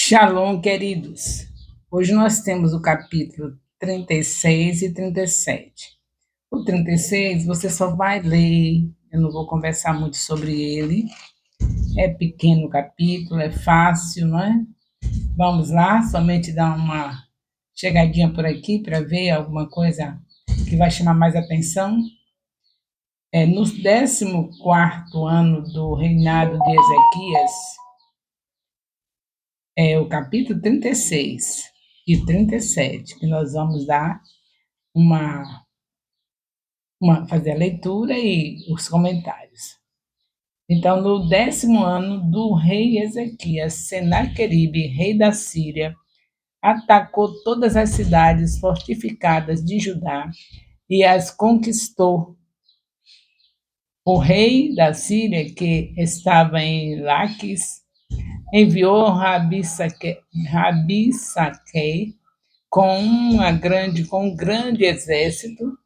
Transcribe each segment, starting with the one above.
Shalom, queridos. Hoje nós temos o capítulo 36 e 37. O 36 você só vai ler, eu não vou conversar muito sobre ele. É pequeno o capítulo, é fácil, não é? Vamos lá, somente dar uma chegadinha por aqui para ver alguma coisa que vai chamar mais atenção. No 14º ano do reinado de Ezequias, é o capítulo 36 e 37, que nós vamos dar uma, fazer a leitura e os comentários. Então, no 10º ano do rei Ezequias, Senaqueribe, rei da Síria, atacou todas as cidades fortificadas de Judá e as conquistou. O rei da Síria, que estava em Laquis, enviou Rabi-Saquei com um grande exército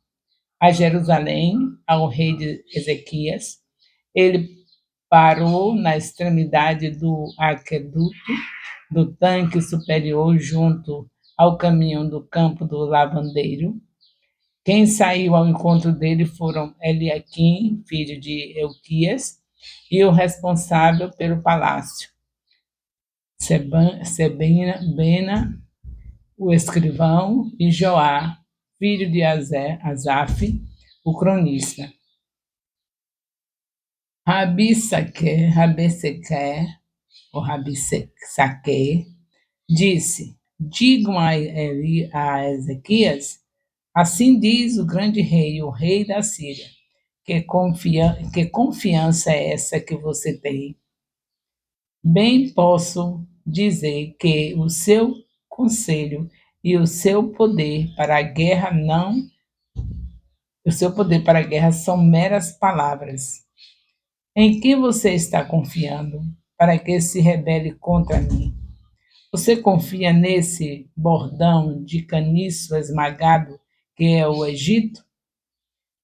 a Jerusalém, ao rei de Ezequias. Ele parou na extremidade do aqueduto, do tanque superior, junto ao caminho do campo do lavandeiro. Quem saiu ao encontro dele foram Eliaquim, filho de Euquias, e o responsável pelo palácio, Sebena, o escrivão, e Joá, filho de Asaf, o cronista. Rabi-Saquer, ou Rabi-Saquer, disse: digam a Ezequias, assim diz o grande rei, o rei da Síria, que confiança é essa que você tem? Bem posso dizer que o seu conselho e o seu poder para a guerra são meras palavras. Em que você está confiando para que se rebele contra mim? Você confia nesse bordão de caniço esmagado que é o Egito?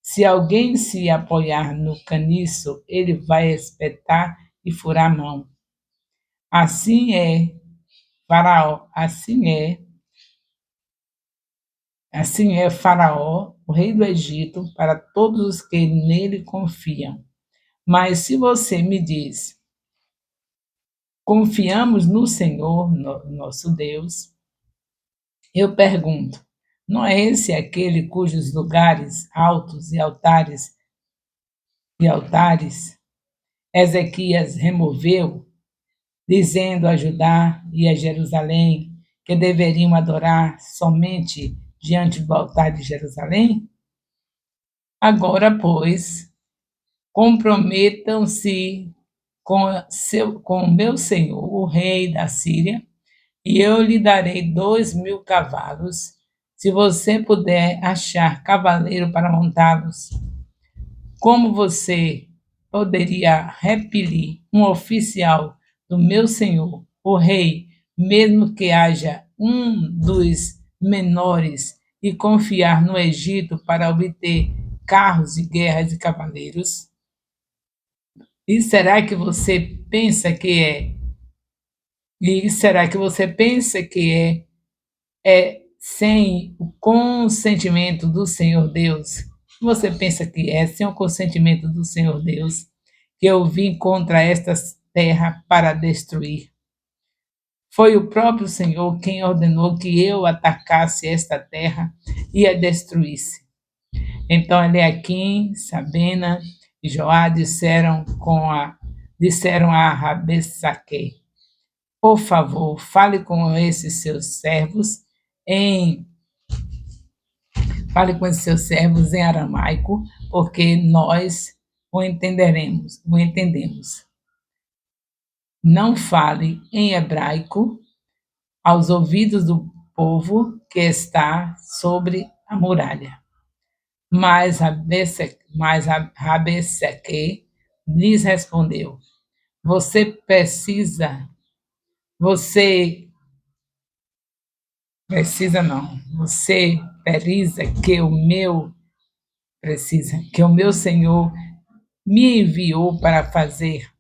Se alguém se apoiar no caniço, ele vai espetar e furar a mão. Assim é, Faraó, assim é Faraó, o rei do Egito, para todos os que nele confiam. Mas se você me diz, confiamos no Senhor, nosso Deus, eu pergunto, não é esse aquele cujos lugares altos e altares Ezequias removeu, dizendo a Judá e a Jerusalém que deveriam adorar somente diante do altar de Jerusalém? Agora, pois, comprometam-se com o meu senhor, o rei da Síria, e eu lhe darei 2.000 cavalos, se você puder achar cavaleiro para montá-los. Como você poderia repelir um oficial do meu senhor, o rei, mesmo que haja um dos menores, e confiar no Egito para obter carros de guerras e cavaleiros? E será que você pensa que é? E será que você pensa que sem o consentimento do Senhor Deus? Você pensa que é sem o consentimento do Senhor Deus que eu vim contra esta terra para destruir? Foi o próprio Senhor quem ordenou que eu atacasse esta terra e a destruísse. Então Eliaquim, Sabena e Joá disseram a Rabessaque: por favor, fale com esses seus servos em aramaico, porque nós o entendemos. Não fale em hebraico aos ouvidos do povo que está sobre a muralha. Mas Rabessaque lhes respondeu: Você precisa que o meu Senhor me enviou para fazer.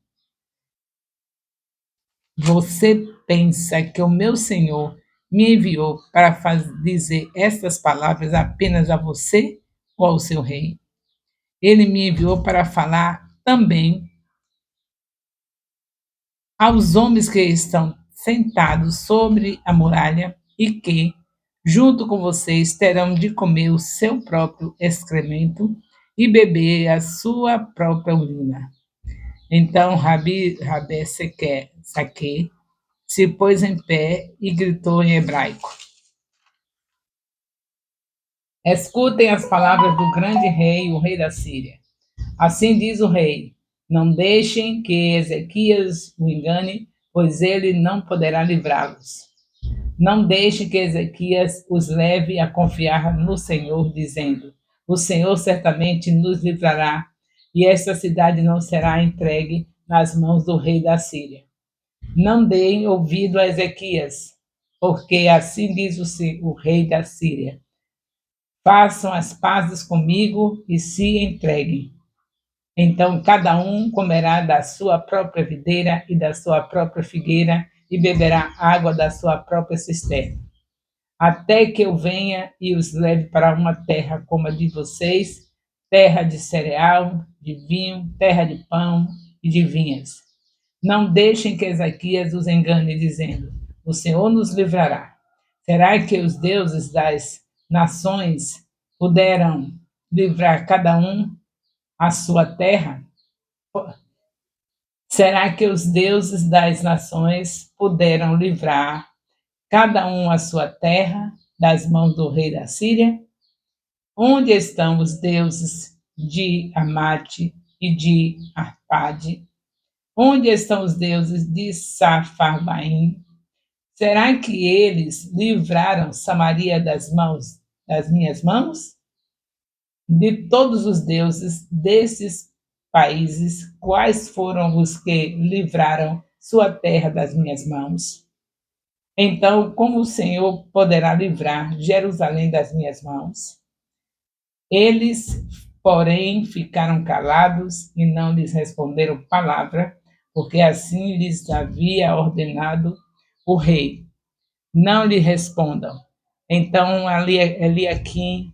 Você pensa que o meu Senhor me enviou para dizer estas palavras apenas a você ou ao seu rei? Ele me enviou para falar também aos homens que estão sentados sobre a muralha e que, junto com vocês, terão de comer o seu próprio excremento e beber a sua própria urina. Então Rabi Saque se pôs em pé e gritou em hebraico: Escutem as palavras do grande rei, o rei da Síria. Assim diz o rei: Não deixem que Ezequias o engane, pois ele não poderá livrá-los. Não deixem que Ezequias os leve a confiar no Senhor, dizendo: O Senhor certamente nos livrará, e esta cidade não será entregue nas mãos do rei da Síria. Não deem ouvido a Ezequias, porque assim diz o rei da Síria: Façam as pazes comigo e se entreguem. Então cada um comerá da sua própria videira e da sua própria figueira e beberá água da sua própria cisterna, até que eu venha e os leve para uma terra como a de vocês, terra de cereal, de vinho, terra de pão e de vinhas. Não deixem que Ezequias os engane, dizendo: O Senhor nos livrará. Será que os deuses das nações puderam livrar cada um a sua terra? Será que os deuses das nações puderam livrar cada um a sua terra das mãos do rei da Síria? Onde estão os deuses de Amate e de Arpade? Onde estão os deuses de Safarbaim? Será que eles livraram Samaria das minhas mãos? De todos os deuses desses países, quais foram os que livraram sua terra das minhas mãos? Então, como o Senhor poderá livrar Jerusalém das minhas mãos? Eles, porém, ficaram calados e não lhes responderam palavra, porque assim lhes havia ordenado o rei. Não lhe respondam. Então, Eliaquim,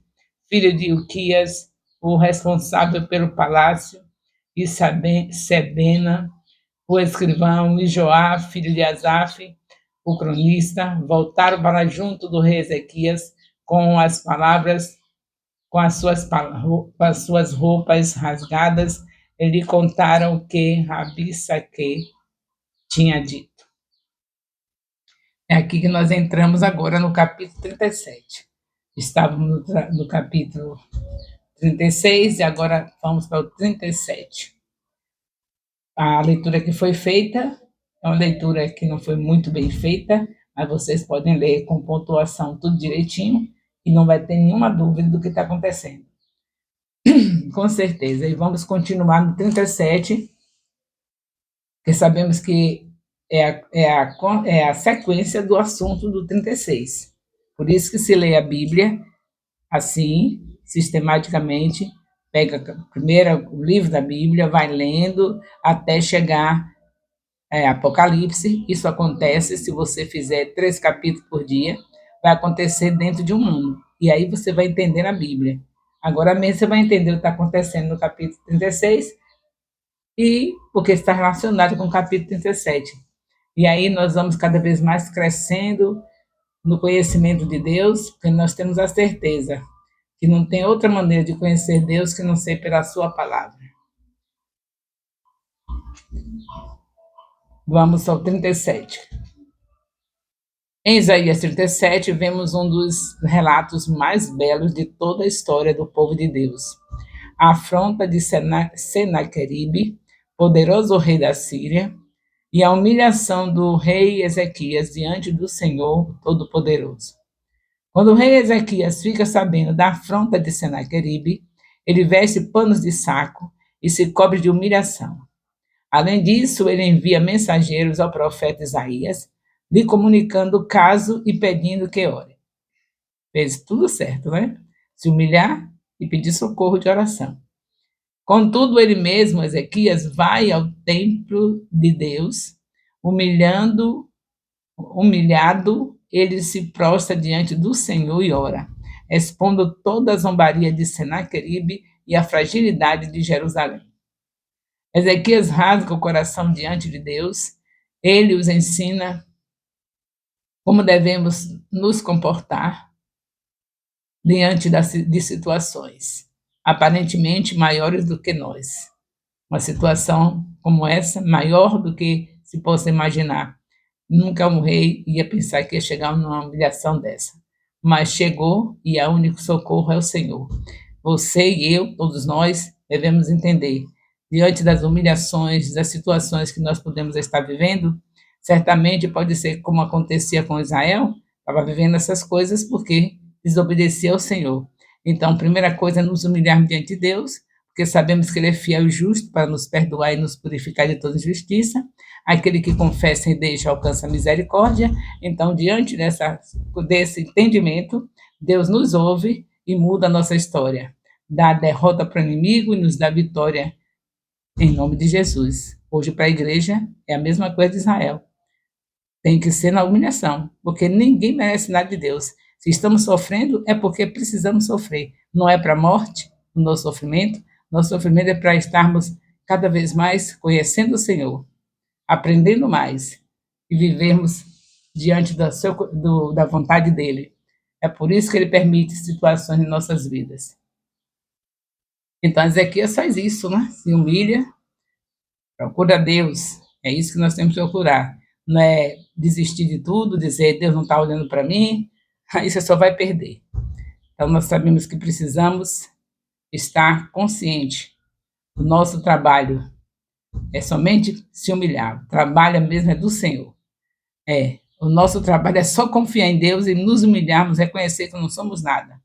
filho de Uquias, o responsável pelo palácio, e Sebena, o escrivão, e Joá, filho de Asaf, o cronista, voltaram para junto do rei Ezequias com as palavras, com as suas roupas rasgadas, e lhe contaram o que Rabi Saque tinha dito. É aqui que nós entramos agora no capítulo 37. Estávamos no capítulo 36 e agora vamos para o 37. A leitura que foi feita é uma leitura que não foi muito bem feita, mas vocês podem ler com pontuação tudo direitinho e não vai ter nenhuma dúvida do que está acontecendo. Com certeza. E vamos continuar no 37, porque sabemos que é a sequência do assunto do 36. Por isso que se lê a Bíblia assim, sistematicamente, pega primeiro o livro da Bíblia, vai lendo até chegar Apocalipse. Isso acontece se você fizer 3 capítulos por dia, vai acontecer dentro de um ano. E aí você vai entender a Bíblia. Agora mesmo você vai entender o que está acontecendo no capítulo 36 e porque está relacionado com o capítulo 37. E aí nós vamos cada vez mais crescendo no conhecimento de Deus, porque nós temos a certeza que não tem outra maneira de conhecer Deus que não ser pela sua palavra. Vamos ao 37. Em Isaías 37, vemos um dos relatos mais belos de toda a história do povo de Deus. A afronta de Senaqueribe, poderoso rei da Síria, e a humilhação do rei Ezequias diante do Senhor Todo-Poderoso. Quando o rei Ezequias fica sabendo da afronta de Senaqueribe, ele veste panos de saco e se cobre de humilhação. Além disso, ele envia mensageiros ao profeta Isaías, lhe comunicando o caso e pedindo que ore. Fez tudo certo, né? Se humilhar e pedir socorro de oração. Contudo, ele mesmo, Ezequias, vai ao templo de Deus, humilhando Humilhado, ele se prostra diante do Senhor e ora, expondo toda a zombaria de Senaqueribe e a fragilidade de Jerusalém. Ezequias rasga o coração diante de Deus, ele os ensina como devemos nos comportar diante de situações aparentemente maiores do que nós. Uma situação como essa, maior do que se possa imaginar. Nunca um rei ia pensar que ia chegar numa humilhação dessa. Mas chegou e o único socorro é o Senhor. Você e eu, todos nós, devemos entender, diante das humilhações, das situações que nós podemos estar vivendo, certamente pode ser como acontecia com Israel, estava vivendo essas coisas porque desobedecia ao Senhor. Então, a primeira coisa é nos humilhar diante de Deus, porque sabemos que Ele é fiel e justo para nos perdoar e nos purificar de toda injustiça. Aquele que confessa e deixa alcança a misericórdia. Então, diante desse entendimento, Deus nos ouve e muda a nossa história. Dá a derrota para o inimigo e nos dá vitória em nome de Jesus. Hoje, para a igreja, é a mesma coisa de Israel. Tem que ser na humilhação, porque ninguém merece nada de Deus. Se estamos sofrendo, é porque precisamos sofrer. Não é para a morte, o nosso sofrimento. Nosso sofrimento é para estarmos cada vez mais conhecendo o Senhor, aprendendo mais e vivermos diante da vontade dEle. É por isso que Ele permite situações em nossas vidas. Então, Ezequias faz isso, né? Se humilha, procura Deus. É isso que nós temos que procurar. Não é desistir de tudo, dizer Deus não está olhando para mim, aí você só vai perder. Então, nós sabemos que precisamos estar consciente do nosso trabalho. É somente se humilhar. O trabalho mesmo é do Senhor. O nosso trabalho é só confiar em Deus e nos humilharmos, reconhecer que não somos nada.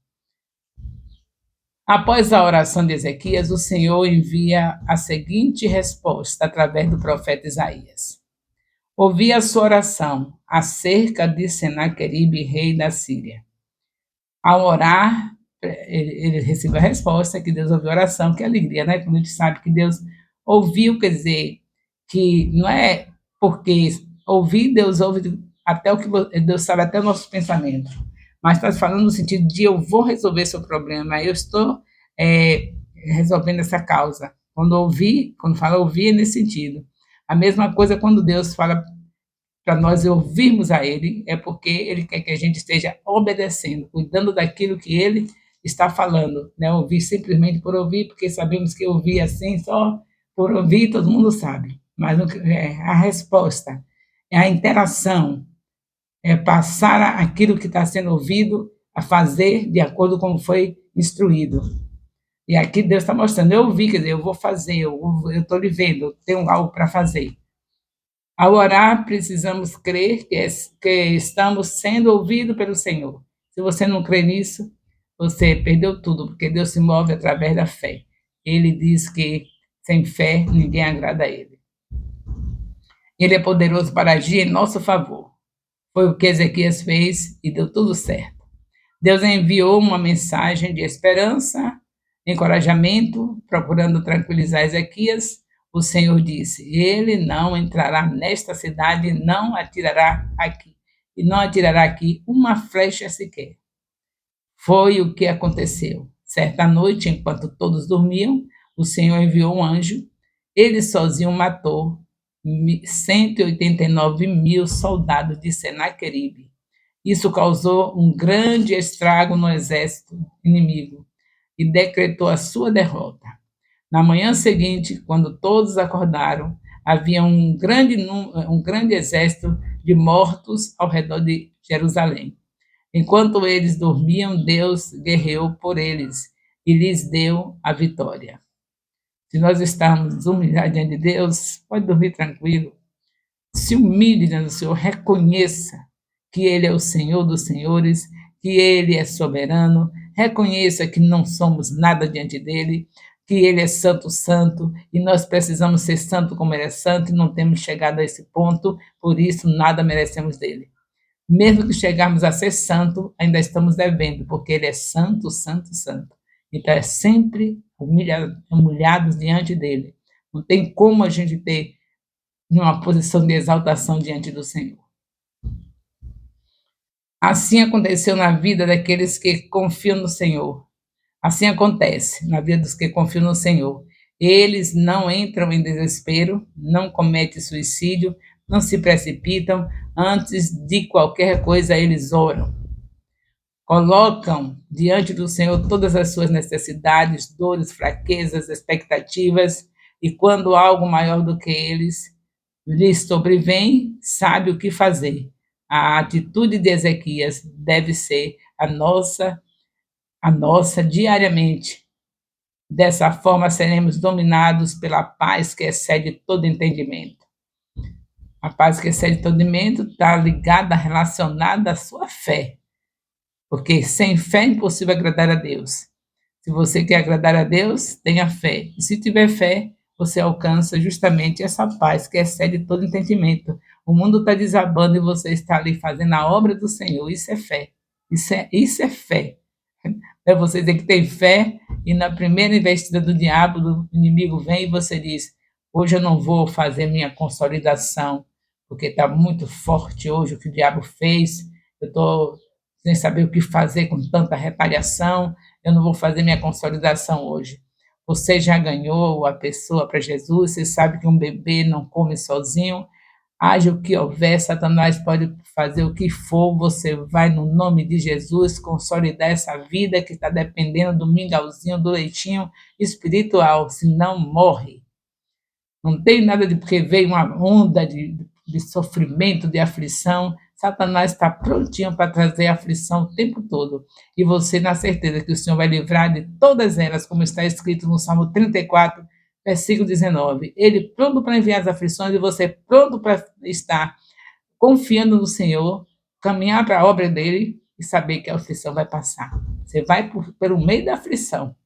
Após a oração de Ezequias, o Senhor envia a seguinte resposta através do profeta Isaías. Ouvi a sua oração acerca de Senaqueribe, rei da Síria. Ao orar, ele recebe a resposta que Deus ouviu a oração, que alegria, né? Quando a gente sabe que Deus ouviu, quer dizer, que não é porque ouvir, Deus ouve até o que Deus sabe até o nosso pensamento, mas está falando no sentido de eu vou resolver seu problema, eu estou resolvendo essa causa. Quando fala ouvir, é nesse sentido. A mesma coisa quando Deus fala para nós ouvirmos a Ele, é porque Ele quer que a gente esteja obedecendo, cuidando daquilo que Ele está falando, né? Ouvir simplesmente por ouvir, porque sabemos que ouvir assim, só por ouvir, todo mundo sabe. Mas a resposta, é a interação, é passar aquilo que está sendo ouvido a fazer de acordo com como foi instruído. E aqui Deus está mostrando, eu ouvi, quer dizer, eu vou fazer, eu estou lhe vendo, eu tenho algo para fazer. Ao orar, precisamos crer que estamos sendo ouvidos pelo Senhor. Se você não crê nisso, você perdeu tudo, porque Deus se move através da fé. Ele diz que sem fé ninguém agrada a Ele. Ele é poderoso para agir em nosso favor. Foi o que Ezequias fez e deu tudo certo. Deus enviou uma mensagem de esperança, encorajamento, procurando tranquilizar Ezequias. O Senhor disse: Ele não entrará nesta cidade e não atirará aqui uma flecha sequer. Foi o que aconteceu. Certa noite, enquanto todos dormiam, o Senhor enviou um anjo. Ele sozinho matou 189 mil soldados de Senaqueribe. Isso causou um grande estrago no exército inimigo e decretou a sua derrota. Na manhã seguinte, quando todos acordaram, havia um grande exército de mortos ao redor de Jerusalém. Enquanto eles dormiam, Deus guerreou por eles e lhes deu a vitória. Se nós estamos humilhados diante de Deus, pode dormir tranquilo. Se humilhe diante do Senhor, reconheça que Ele é o Senhor dos senhores, que Ele é soberano, reconheça que não somos nada diante dEle, que Ele é santo, santo, e nós precisamos ser santo como Ele é santo, e não temos chegado a esse ponto, por isso nada merecemos dEle. Mesmo que chegarmos a ser santo, ainda estamos devendo, porque Ele é santo, santo, santo. Então é sempre humilhados diante dEle. Não tem como a gente ter uma posição de exaltação diante do Senhor. Assim aconteceu na vida daqueles que confiam no Senhor. Assim acontece na vida dos que confiam no Senhor. Eles não entram em desespero, não cometem suicídio, não se precipitam, antes de qualquer coisa eles oram. Colocam diante do Senhor todas as suas necessidades, dores, fraquezas, expectativas, e quando algo maior do que eles lhes sobrevém, sabe o que fazer. A atitude de Ezequias deve ser a nossa diariamente. Dessa forma, seremos dominados pela paz que excede todo entendimento. A paz que excede todo entendimento está ligada, relacionada à sua fé, porque sem fé é impossível agradar a Deus. Se você quer agradar a Deus, tenha fé. E se tiver fé, você alcança justamente essa paz que excede todo entendimento. O mundo está desabando e você está ali fazendo a obra do Senhor. Isso é fé. Isso é fé. É você dizer que tem fé e na primeira investida do diabo, do inimigo, vem e você diz: hoje eu não vou fazer minha consolidação, porque está muito forte hoje o que o diabo fez. Eu estou sem saber o que fazer com tanta retaliação. Eu não vou fazer minha consolidação hoje. Você já ganhou a pessoa para Jesus, você sabe que um bebê não come sozinho. Haja o que houver, Satanás pode fazer o que for, você vai, no nome de Jesus, consolidar essa vida que está dependendo do mingauzinho, do leitinho espiritual, senão morre. Não tem nada de porque veio uma onda de sofrimento, de aflição. Satanás está prontinho para trazer aflição o tempo todo. E você, na certeza que o Senhor vai livrar de todas elas, como está escrito no Salmo 34, versículo 19. Ele pronto para enviar as aflições e você pronto para estar confiando no Senhor, caminhar para a obra dele e saber que a aflição vai passar. Você vai pelo meio da aflição.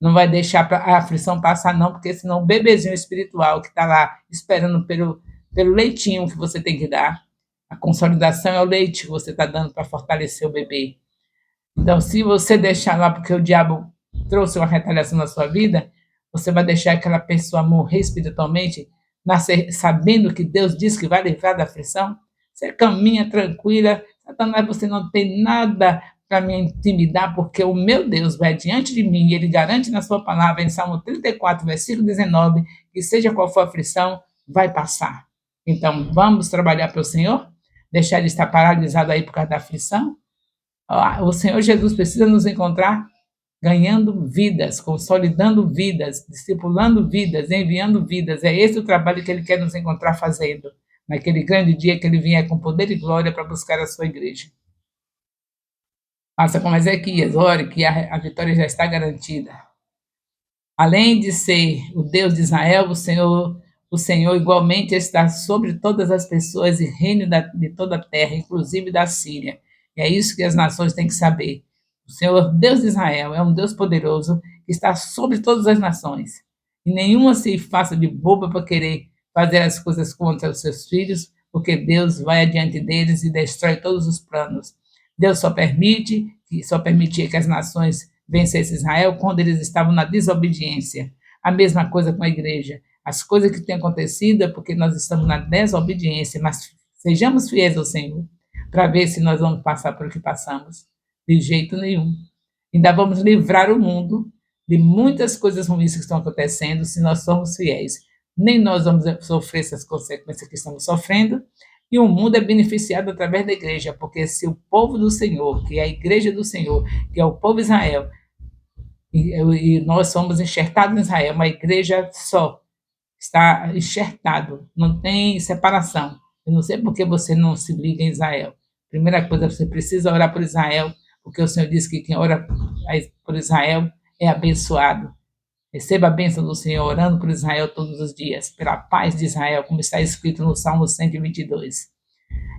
Não vai deixar a aflição passar, não, porque senão o bebezinho espiritual que está lá esperando pelo leitinho que você tem que dar, a consolidação é o leite que você está dando para fortalecer o bebê. Então, se você deixar lá porque o diabo trouxe uma retaliação na sua vida, você vai deixar aquela pessoa morrer espiritualmente, nascer sabendo que Deus diz que vai livrar da aflição? Você caminha tranquila, Satanás, você não tem nada para me intimidar, porque o meu Deus vai diante de mim e ele garante na sua palavra, em Salmo 34, versículo 19, que seja qual for a aflição, vai passar. Então, vamos trabalhar para o Senhor? Deixar ele estar paralisado aí por causa da aflição? O Senhor Jesus precisa nos encontrar ganhando vidas, consolidando vidas, discipulando vidas, enviando vidas. É esse o trabalho que ele quer nos encontrar fazendo, naquele grande dia que ele vier com poder e glória para buscar a sua igreja. Faça como Ezequias, ore que a vitória já está garantida. Além de ser o Deus de Israel, o Senhor igualmente está sobre todas as pessoas e reino de toda a terra, inclusive da Síria. E é isso que as nações têm que saber. O Senhor, Deus de Israel, é um Deus poderoso que está sobre todas as nações. E nenhuma se faça de boba para querer fazer as coisas contra os seus filhos, porque Deus vai adiante deles e destrói todos os planos. Deus só permitia que as nações vencessem Israel quando eles estavam na desobediência. A mesma coisa com a igreja. As coisas que têm acontecido é porque nós estamos na desobediência, mas sejamos fiéis ao Senhor para ver se nós vamos passar por o que passamos. De jeito nenhum. Ainda vamos livrar o mundo de muitas coisas ruins que estão acontecendo se nós somos fiéis. Nem nós vamos sofrer essas consequências que estamos sofrendo, e o mundo é beneficiado através da igreja, porque se o povo do Senhor, que é a igreja do Senhor, que é o povo de Israel, e nós somos enxertados em Israel, uma igreja só, está enxertado, não tem separação. Eu não sei por que você não se liga em Israel. Primeira coisa, você precisa orar por Israel, porque o Senhor disse que quem ora por Israel é abençoado. Receba a bênção do Senhor orando por Israel todos os dias, pela paz de Israel, como está escrito no Salmo 122.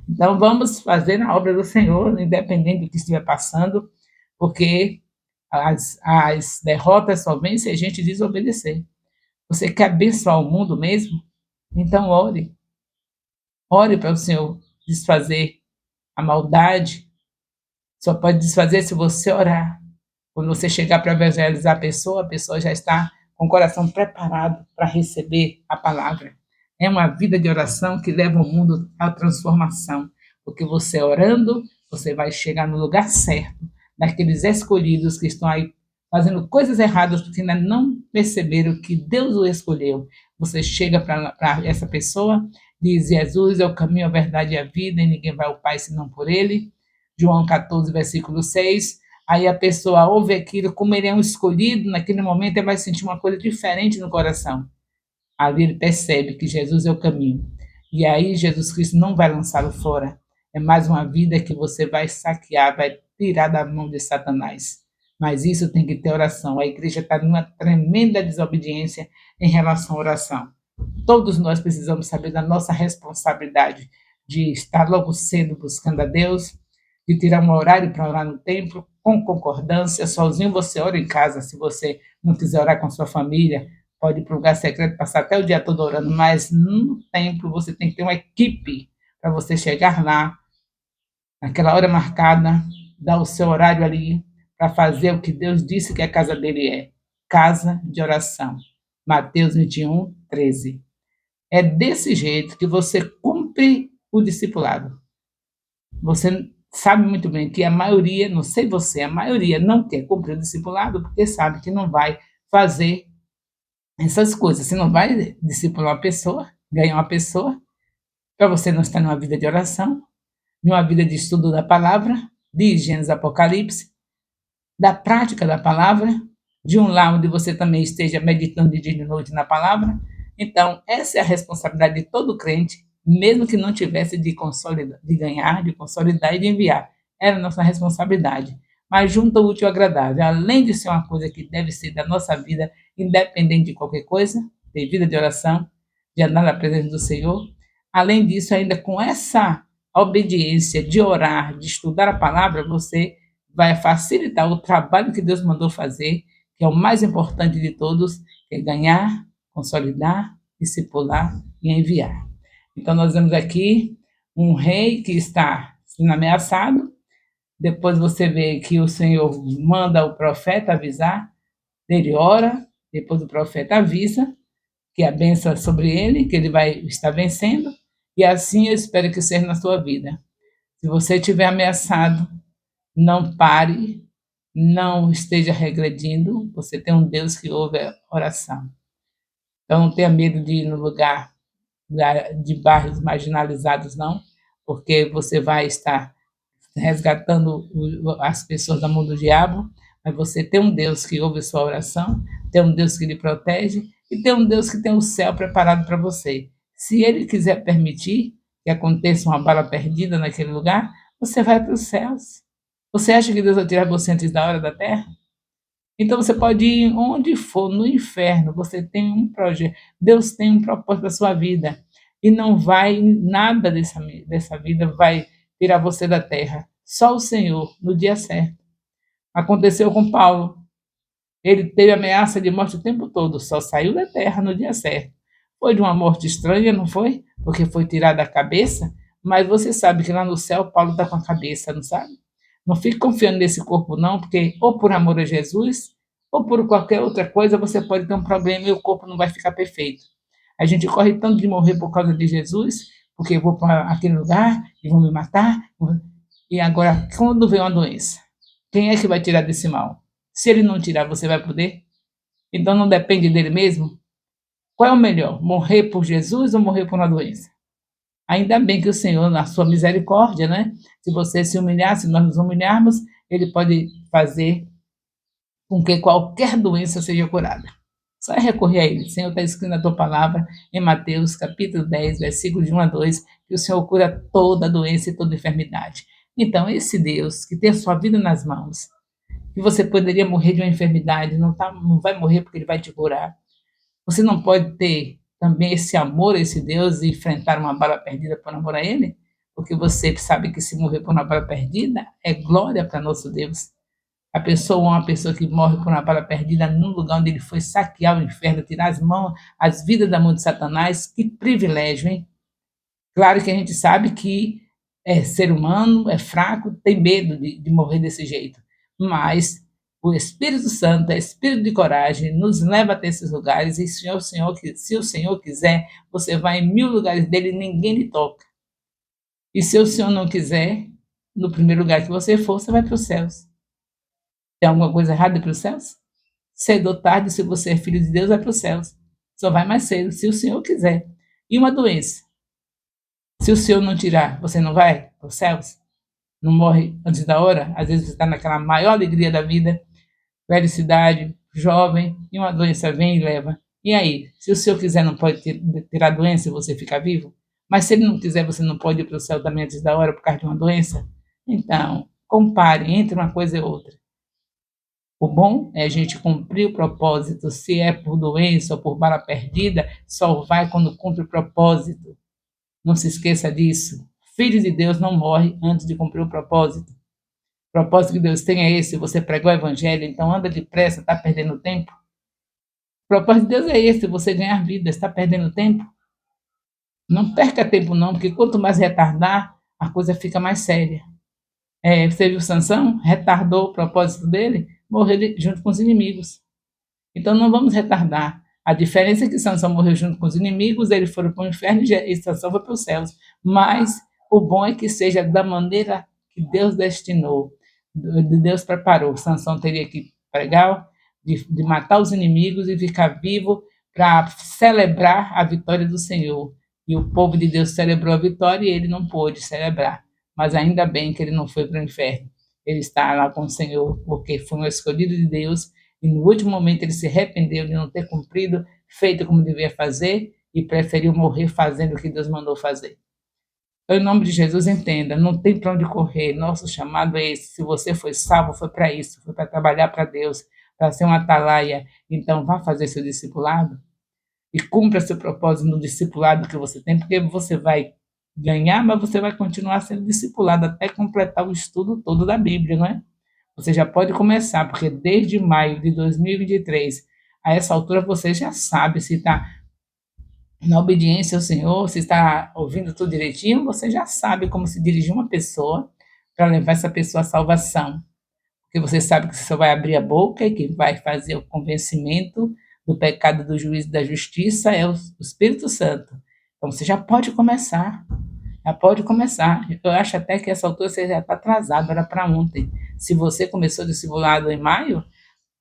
Então, vamos fazer a obra do Senhor, independente do que estiver passando, porque as derrotas só vêm se a gente desobedecer. Você quer abençoar o mundo mesmo? Então, ore. Ore para o Senhor desfazer a maldade. Só pode desfazer se você orar. Quando você chegar para evangelizar a pessoa já está com o coração preparado para receber a palavra. É uma vida de oração que leva o mundo à transformação, porque você orando, você vai chegar no lugar certo, daqueles escolhidos que estão aí fazendo coisas erradas porque ainda não perceberam que Deus o escolheu. Você chega para essa pessoa, diz: Jesus é o caminho, a verdade e a vida, e ninguém vai ao Pai senão por ele. João 14, versículo 6. Aí a pessoa ouve aquilo, como ele é um escolhido, naquele momento ele vai sentir uma coisa diferente no coração. Ali ele percebe que Jesus é o caminho. E aí Jesus Cristo não vai lançá-lo fora. É mais uma vida que você vai saquear, vai tirar da mão de Satanás. Mas isso tem que ter oração. A igreja está numa tremenda desobediência em relação à oração. Todos nós precisamos saber da nossa responsabilidade de estar logo cedo buscando a Deus, de tirar um horário para orar no templo, com concordância. Sozinho você ora em casa, se você não quiser orar com a sua família, pode ir para o lugar secreto, passar até o dia todo orando, mas no templo você tem que ter uma equipe para você chegar lá, naquela hora marcada, dar o seu horário ali, para fazer o que Deus disse que a casa dele é, casa de oração. Mateus 21, 13. É desse jeito que você cumpre o discipulado. Você sabe muito bem que a maioria, não sei você, a maioria não quer cumprir o discipulado porque sabe que não vai fazer essas coisas. Você não vai discipular uma pessoa, ganhar uma pessoa, para você não estar numa vida de oração, numa vida de estudo da palavra, de Gênesis Apocalipse, da prática da palavra, de um lar onde você também esteja meditando de dia e de noite na palavra. Então, essa é a responsabilidade de todo crente, mesmo que não tivesse de consolidar, de ganhar, de consolidar e de enviar. Era a nossa responsabilidade. Mas junto ao útil ao agradável, além de ser uma coisa que deve ser da nossa vida, independente de qualquer coisa, de vida de oração, de andar na presença do Senhor, além disso, ainda com essa obediência de orar, de estudar a palavra, você vai facilitar o trabalho que Deus mandou fazer, que é o mais importante de todos, que é ganhar, consolidar, discipular e enviar. Então, nós vemos aqui um rei que está sendo ameaçado, depois você vê que o Senhor manda o profeta avisar, ele ora, depois o profeta avisa que a bênção é sobre ele, que ele vai estar vencendo, e assim eu espero que seja na sua vida. Se você estiver ameaçado, não pare, não esteja regredindo, você tem um Deus que ouve a oração. Então não tenha medo de ir no lugar de bairros marginalizados, não, porque você vai estar resgatando as pessoas da mão do diabo, mas você tem um Deus que ouve a sua oração, tem um Deus que lhe protege e tem um Deus que tem o céu preparado para você. Se ele quiser permitir que aconteça uma bala perdida naquele lugar, você vai para os céus. Você acha que Deus vai tirar você antes da hora da terra? Então você pode ir onde for, no inferno, você tem um projeto, Deus tem um propósito para a sua vida. E não vai, nada dessa vida vai tirar você da terra. Só o Senhor, no dia certo. Aconteceu com Paulo. Ele teve ameaça de morte o tempo todo, só saiu da terra no dia certo. Foi de uma morte estranha, não foi? Porque foi tirada a cabeça, mas você sabe que lá no céu Paulo está com a cabeça, não sabe? Não fique confiando nesse corpo, não, porque ou por amor a Jesus, ou por qualquer outra coisa, você pode ter um problema e o corpo não vai ficar perfeito. A gente corre tanto de morrer por causa de Jesus, porque eu vou para aquele lugar e vão me matar. E agora, quando vem uma doença, quem é que vai tirar desse mal? Se ele não tirar, você vai poder? Então não depende dele mesmo? Qual é o melhor? Morrer por Jesus ou morrer por uma doença? Ainda bem que o Senhor, na sua misericórdia, né? Se você se humilhar, se nós nos humilharmos, ele pode fazer com que qualquer doença seja curada. Só é recorrer a ele. O Senhor está escrito na tua palavra, em Mateus, capítulo 10, versículo de 1 a 2, que o Senhor cura toda doença e toda enfermidade. Então, esse Deus que tem a sua vida nas mãos, que você poderia morrer de uma enfermidade, não vai morrer porque ele vai te curar. Você não pode ter também esse amor a esse Deus e enfrentar uma bala perdida por amor a ele? Porque você sabe que se morrer por uma bala perdida é glória para nosso Deus. A pessoa, uma pessoa que morre por uma bala perdida num lugar onde ele foi saquear o inferno, tirar as vidas da mão de Satanás, que privilégio, hein? Claro que a gente sabe que é ser humano, é fraco, tem medo de morrer desse jeito, mas o Espírito Santo é espírito de coragem, nos leva até esses lugares, e se o Senhor quiser, você vai em 1000 lugares dele e ninguém lhe toca. E se o Senhor não quiser, no primeiro lugar que você for, você vai para os céus. Tem alguma coisa errada para os céus? Cedo ou tarde, se você é filho de Deus, vai para os céus. Só vai mais cedo, se o Senhor quiser. E uma doença? Se o Senhor não tirar, você não vai para os céus? Não morre antes da hora? Às vezes você está naquela maior alegria da vida, felicidade, jovem, e uma doença vem e leva. E aí? Se o Senhor quiser, não pode ter a doença e você ficar vivo? Mas se ele não quiser, você não pode ir para o céu também antes da hora por causa de uma doença? Então, compare entre uma coisa e outra. O bom é a gente cumprir o propósito. Se é por doença ou por bala perdida, só vai quando cumpre o propósito. Não se esqueça disso. Filho de Deus não morre antes de cumprir o propósito. O propósito que Deus tem é esse. Você pregou o evangelho, então anda depressa, está perdendo tempo. O propósito de Deus é esse, você ganhar vida, está perdendo tempo. Não perca tempo não, porque quanto mais retardar, a coisa fica mais séria. Você viu Sansão? Retardou o propósito dele, morreu junto com os inimigos. Então não vamos retardar. A diferença é que Sansão morreu junto com os inimigos, eles foram para o inferno e Sansão foi para os céus. Mas o bom é que seja da maneira que Deus destinou, Deus preparou. Sansão teria que pregar, de matar os inimigos e ficar vivo para celebrar a vitória do Senhor. E o povo de Deus celebrou a vitória e ele não pôde celebrar. Mas ainda bem que ele não foi para o inferno. Ele está lá com o Senhor, porque foi um escolhido de Deus e no último momento ele se arrependeu de não ter cumprido, feito como devia fazer e preferiu morrer fazendo o que Deus mandou fazer. Então, em nome de Jesus, entenda, não tem para onde correr. Nosso chamado é esse. Se você foi salvo, foi para isso, foi para trabalhar para Deus, para ser uma atalaia. Então, vá fazer seu discipulado e cumpra seu propósito no discipulado que você tem, porque você vai ganhar, mas você vai continuar sendo discipulado até completar o estudo todo da Bíblia, não é? Você já pode começar, porque desde maio de 2023, a essa altura você já sabe se está na obediência ao Senhor, se está ouvindo tudo direitinho, você já sabe como se dirigir uma pessoa para levar essa pessoa à salvação. Porque você sabe que você só vai abrir a boca e que vai fazer o convencimento do pecado, do juízo e da justiça é o Espírito Santo. Então você já pode começar. Já pode começar. Eu acho até que essa altura você já está atrasado, era para ontem. Se você começou discipulado em maio,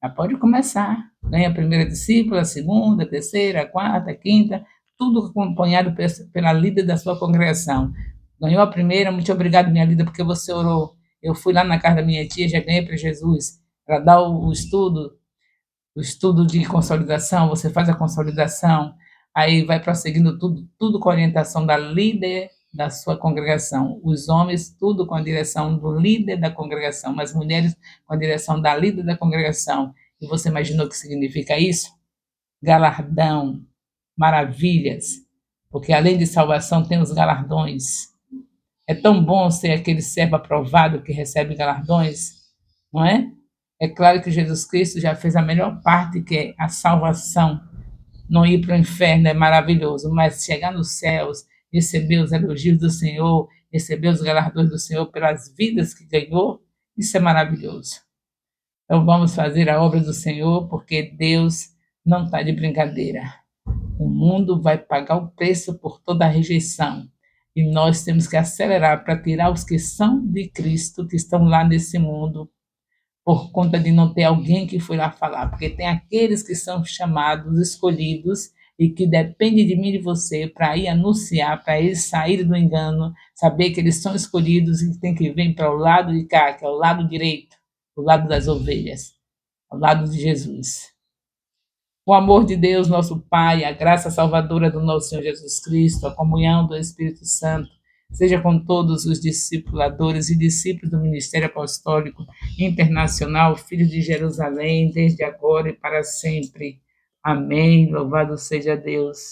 já pode começar. Ganha a primeira discípula, a segunda, a terceira, a quarta, a quinta, tudo acompanhado pela líder da sua congregação. Ganhou a primeira, muito obrigado, minha líder, porque você orou. Eu fui lá na casa da minha tia, já ganhei para Jesus. Ela dá o estudo de consolidação, você faz a consolidação, aí vai prosseguindo tudo com a orientação da líder da sua congregação. Os homens, tudo com a direção do líder da congregação, as mulheres com a direção da líder da congregação. E você imaginou o que significa isso? Galardão, maravilhas, porque além de salvação tem os galardões. É tão bom ser aquele servo aprovado que recebe galardões, não é? É claro que Jesus Cristo já fez a melhor parte, que é a salvação. Não ir para o inferno é maravilhoso, mas chegar nos céus, receber os elogios do Senhor, receber os galardões do Senhor pelas vidas que ganhou, isso é maravilhoso. Então vamos fazer a obra do Senhor, porque Deus não está de brincadeira. O mundo vai pagar o preço por toda a rejeição. E nós temos que acelerar para tirar os que são de Cristo, que estão lá nesse mundo, por conta de não ter alguém que foi lá falar, porque tem aqueles que são chamados, escolhidos, e que depende de mim e de você para ir anunciar, para eles saírem do engano, saber que eles são escolhidos e tem que vir para o lado de cá, que é o lado direito, o lado das ovelhas, ao lado de Jesus. O amor de Deus, nosso Pai, a graça salvadora do nosso Senhor Jesus Cristo, a comunhão do Espírito Santo, seja com todos os discipuladores e discípulos do Ministério Apostólico Internacional, Filho de Jerusalém, desde agora e para sempre. Amém. Louvado seja Deus.